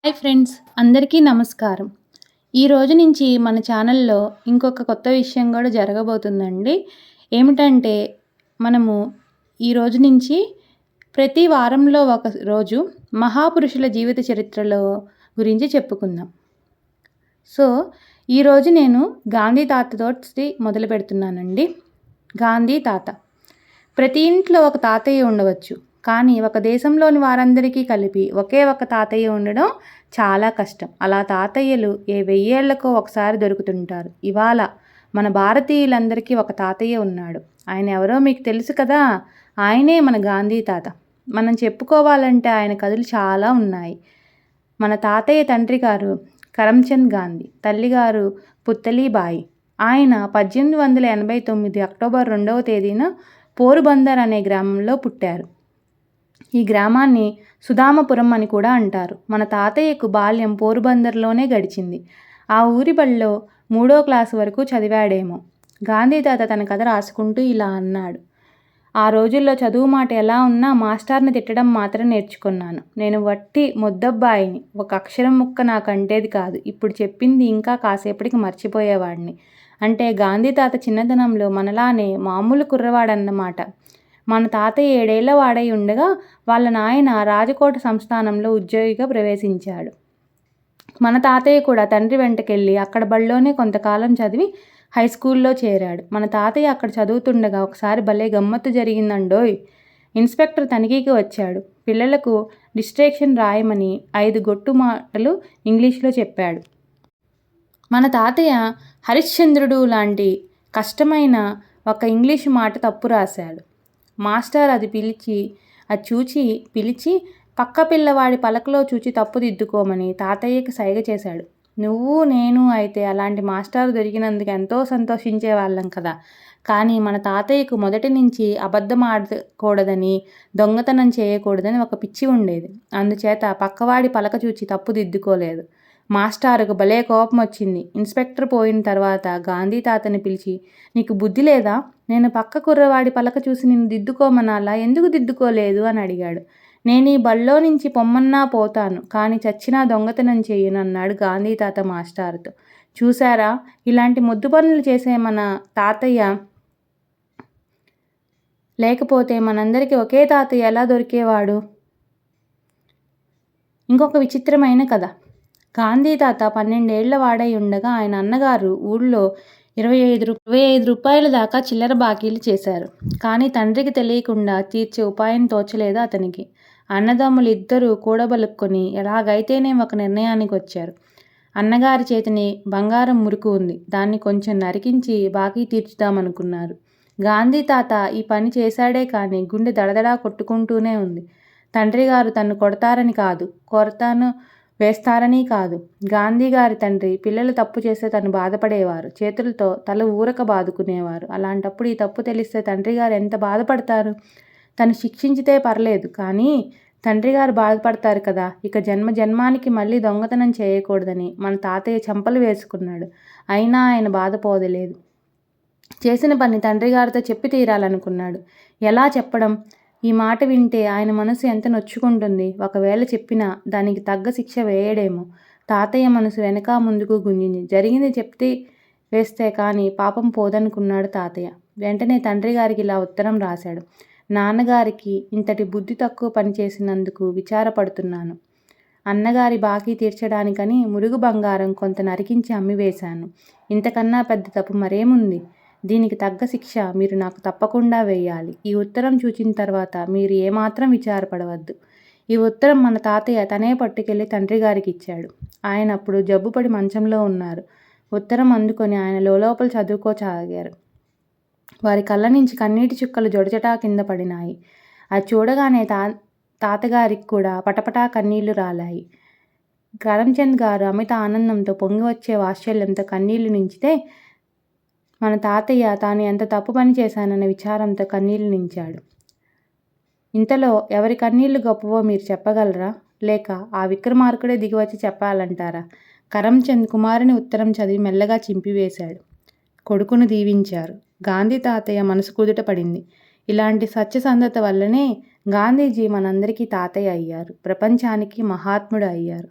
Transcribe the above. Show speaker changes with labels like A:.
A: Hi friends, అందరికీ నమస్కారం. ఈ రోజు నుంచి మన ఛానల్లో ఇంకొక కొత్త విషయం కూడా జరగబోతుందండి. ఏమిటంటే మనము ఈ రోజు నుంచి ప్రతి వారంలో ఒక రోజు మహాపురుషుల జీవిత చరిత్రలో గురించి చెప్పుకుందాం. సో ఈరోజు నేను గాంధీ తాతతోటి మొదలు పెడుతున్నానండి. గాంధీ తాత. ప్రతి ఇంట్లో ఒక తాతయ్య ఉండవచ్చు, కానీ ఒక దేశంలోని వారందరికీ కలిపి ఒకే ఒక తాతయ్య ఉండడం చాలా కష్టం. అలా తాతయ్యలు 1000 ఏళ్లకో ఒకసారి దొరుకుతుంటారు. ఇవాళ మన భారతీయులందరికీ ఒక తాతయ్య ఉన్నాడు. ఆయన ఎవరో మీకు తెలుసు కదా. ఆయనే మన గాంధీ తాత. మనం చెప్పుకోవాలంటే ఆయన కథలు చాలా ఉన్నాయి. మన తాతయ్య తండ్రి గారు కరమ్చంద్ గాంధీ, తల్లిగారు పుత్తలీబాయి. ఆయన 1889 అక్టోబర్ 2వ తేదీన పోరుబందర్ అనే గ్రామంలో పుట్టారు. ఈ గ్రామాన్ని సుధామపురం అని కూడా అంటారు. మన తాతయ్యకు బాల్యం పోరుబందర్లోనే గడిచింది. ఆ ఊరి బడిలో 3వ క్లాసు వరకు చదివాడేమో. గాంధీ తాత తన కథ రాసుకుంటూ ఇలా అన్నాడు. ఆ రోజుల్లో చదువు మాట ఎలా ఉన్నా మాస్టర్ని తిట్టడం మాత్రం నేర్చుకున్నాను. నేను వట్టి ముద్దబ్బాయిని. ఒక అక్షరం ముక్క నాకు అంటేది కాదు. ఇప్పుడు చెప్పింది ఇంకా కాసేపటికి మర్చిపోయేవాడిని. అంటే గాంధీ తాత చిన్నతనంలో మనలానే మామూలు కుర్రవాడన్నమాట. మన తాతయ్య 7 ఏళ్ల వాడై ఉండగా వాళ్ళ నాయన రాజకోట సంస్థానంలో ఉద్యోగిగా ప్రవేశించాడు. మన తాతయ్య కూడా తండ్రి వెంటకెళ్ళి అక్కడ బడిలోనే కొంతకాలం చదివి హై స్కూల్లో చేరాడు. మన తాతయ్య అక్కడ చదువుతుండగా ఒకసారి భలే గమ్మత్తు జరిగిందండోయ్. ఇన్స్పెక్టర్ తనిఖీకి వచ్చాడు. పిల్లలకు డిస్ట్రాక్షన్ రాయమని 5 గొట్టు మాటలు ఇంగ్లీష్లో చెప్పాడు. మన తాతయ్య హరిశ్చంద్రుడు లాంటి కష్టమైన ఒక ఇంగ్లీషు మాట తప్పు రాశాడు. మాస్టర్ అది పిలిచి పక్క పిల్లవాడి పలకలో చూచి తప్పు దిద్దుకోమని తాతయ్యకి సైగ చేశాడు. నువ్వు నేను అయితే అలాంటి మాస్టారు దొరికినందుకు ఎంతో సంతోషించేవాళ్ళం కదా. కానీ మన తాతయ్యకు మొదటి నుంచి అబద్ధం ఆడకూడదని, దొంగతనం చేయకూడదని ఒక పిచ్చి ఉండేది. అందుచేత పక్కవాడి పలక చూచి తప్పు దిద్దుకోలేదు. మాస్టారుకు భలే కోపం వచ్చింది. ఇన్స్పెక్టర్ పోయిన తర్వాత గాంధీ తాతని పిలిచి, నీకు బుద్ధి లేదా? నేను పక్క కుర్రవాడి పలక చూసి నిన్ను దిద్దుకోమనాలా? ఎందుకు దిద్దుకోలేదు అని అడిగాడు. నేను ఈ బళ్ళో నుంచి పొమ్మన్నా పోతాను, కానీ చచ్చినా దొంగతనం చెయ్యను అన్నాడు గాంధీ తాత మాస్టారుతో. చూశారా, ఇలాంటి ముద్దు పనులు చేసే మన తాతయ్య లేకపోతే మనందరికీ ఒకే తాతయ్య ఎలా దొరికేవాడు? ఇంకొక విచిత్రమైన కథ. గాంధీ తాత 12 ఏళ్ల వాడై ఉండగా ఆయన అన్నగారు ఊళ్ళో 25 రూపాయల దాకా చిల్లర బాకీలు చేశారు. కానీ తండ్రికి తెలియకుండా తీర్చే ఉపాయం తోచలేదు అతనికి. అన్నదమ్ములు ఇద్దరూ కూడబలుక్కొని ఎలాగైతేనే ఒక నిర్ణయానికి వచ్చారు. అన్నగారి చేతిని బంగారం మురుకు ఉంది, దాన్ని కొంచెం నరికించి బాకీ తీర్చుదామనుకున్నారు. గాంధీ తాత ఈ పని చేశాడే కానీ గుండె దడదడా కొట్టుకుంటూనే ఉంది. తండ్రి గారు తన్ను కొడతారని కాదు, కొరతను వేస్తారని కాదు. గాంధీ గారి తండ్రి పిల్లలు తప్పు చేస్తే తను బాధపడేవారు. చేతులతో తల ఊరక బాదుకునేవారు. అలాంటప్పుడు ఈ తప్పు తెలిస్తే తండ్రి గారు ఎంత బాధపడతారు? తను శిక్షించితే పర్లేదు, కానీ తండ్రి గారు బాధపడతారు కదా. ఇక జన్మానికి మళ్ళీ దొంగతనం చేయకూడదని మన తాతయ్య చెంపలు వేసుకున్నాడు. అయినా ఆయన బాధపోదలేదు. చేసిన పని తండ్రి గారితో చెప్పి తీరాలనుకున్నాడు. ఎలా చెప్పడం? ఈ మాట వింటే ఆయన మనసు ఎంత నొచ్చుకుంటుంది. ఒకవేళ చెప్పినా దానికి తగ్గ శిక్ష వేయడేమో. తాతయ్య మనసు వెనక ముందుకు గుంజింది. జరిగింది చెప్తే వేస్తే కానీ పాపం పోదనుకున్నాడు తాతయ్య. వెంటనే తండ్రి గారికి ఇలా ఉత్తరం రాశాడు. నాన్నగారికి ఇంతటి బుద్ధి తక్కువ పని చేసినందుకు విచారపడుతున్నాను. అన్నగారి బాకీ తీర్చడానికని మురుగు బంగారం కొంత నరికించి అమ్మివేశాను. ఇంతకన్నా పెద్ద తప్పు మరేముంది? దీనికి తగ్గ శిక్ష మీరు నాకు తప్పకుండా వేయాలి. ఈ ఉత్తరం చూచిన తర్వాత మీరు ఏమాత్రం విచారపడవద్దు. ఈ ఉత్తరం మన తాతయ్య తనే పట్టుకెళ్ళి తండ్రి గారికి ఇచ్చాడు. ఆయన అప్పుడు జబ్బుపడి మంచంలో ఉన్నారు. ఉత్తరం అందుకొని ఆయన లోపల చదువుకోసాగారు. వారి కళ్ళ నుంచి కన్నీటి చుక్కలు జొడజటా కింద పడినాయి. అది చూడగానే తాతగారికి కూడా పటపటా కన్నీళ్లు రాలాయి. కరమ్చంద్ గారు అమిత ఆనందంతో పొంగి వచ్చే వాత్సల్యంతో కన్నీళ్లు నించితే మన తాతయ్య తాను ఎంత తప్పు పని చేశానన్న విచారంతో కన్నీళ్లు నించాడు. ఇంతలో ఎవరి కన్నీళ్లు గొప్పవో మీరు చెప్పగలరా? లేక ఆ విక్రమార్కుడే దిగివచ్చి చెప్పాలంటారా? కరమ్చంద్ కుమారుని ఉత్తరం చదివి మెల్లగా చింపివేశాడు. కొడుకును దీవించారు. గాంధీ తాతయ్య మనసు కుదుట పడింది. ఇలాంటి సత్యసంధత వల్లనే గాంధీజీ మనందరికీ తాతయ్య అయ్యారు. ప్రపంచానికి మహాత్ముడు అయ్యారు.